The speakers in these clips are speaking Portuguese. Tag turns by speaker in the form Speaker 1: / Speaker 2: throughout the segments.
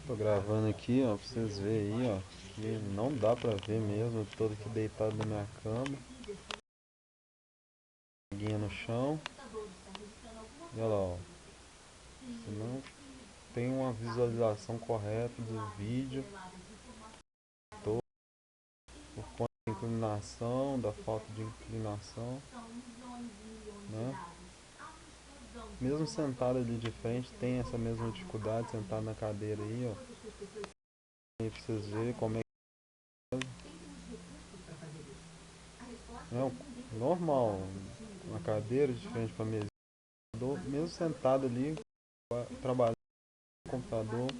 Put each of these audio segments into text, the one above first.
Speaker 1: Tô gravando aqui, ó, pra vocês verem aí, ó, que não dá pra ver mesmo, eu tô aqui deitado na minha cama, guinha no chão, e olha lá, ó, se não tem uma visualização correta do vídeo, tô por conta da inclinação, da falta de inclinação, né? Mesmo sentado ali de frente, tem essa mesma dificuldade, sentado na cadeira aí, ó, aí pra vocês verem como é que é normal, uma cadeira de frente pra mesa, mesmo sentado ali, trabalhando no computador,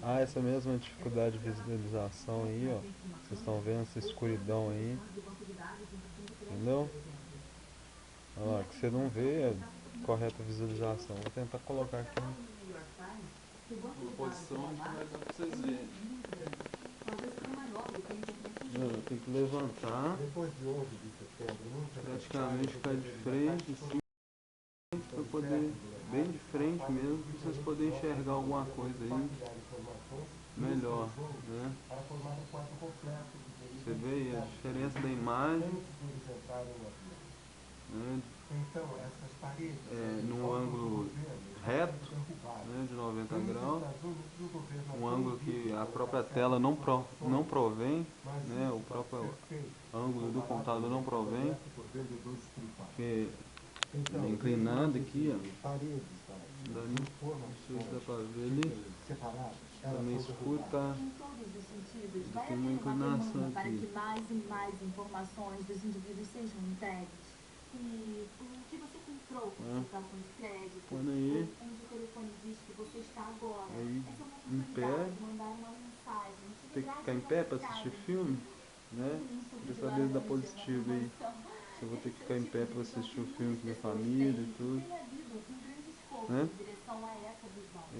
Speaker 1: há essa mesma dificuldade de visualização aí, ó. Vocês estão vendo essa escuridão aí, entendeu? Olha lá, que você não vê a correta visualização. Vou tentar colocar aqui uma posição mais pra vocês verem. Tem que levantar, praticamente ficar de frente, assim, para poder, bem de frente mesmo, para vocês poderem enxergar alguma coisa aí melhor, né? Você vê aí a diferença da imagem, né? No ângulo reto, né, de 90 graus, um ângulo que a própria tela não provém, né, o próprio ângulo do computador não provém, porque inclinando aqui, ó, não sei se dá pra ver ali, tá meio escuro, tá, ele tem uma inclinação aqui.
Speaker 2: Para que mais e mais informações dos indivíduos sejam entregues. E o que você comprou com seu cartão de crédito,
Speaker 1: quando aí,
Speaker 2: onde o telefone diz que você está agora.
Speaker 1: aí
Speaker 2: Essa é uma
Speaker 1: em
Speaker 2: oportunidade
Speaker 1: pé,
Speaker 2: de mandar uma mensagem.
Speaker 1: tem que ficar em pé para assistir filme, né? Queria saber da positiva aí, se eu vou ter que ficar em pé para assistir o filme com minha família e tudo, né?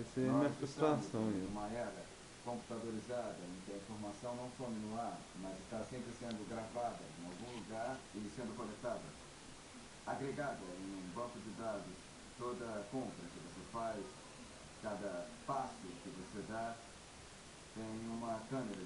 Speaker 1: Essa é a minha frustração aí.
Speaker 3: Uma era computadorizada em que a informação não some no ar, mas está sempre sendo gravada em algum lugar e sendo coletada, agregada em um banco de dados. Toda compra que você faz, cada passo que você dá, tem uma câmera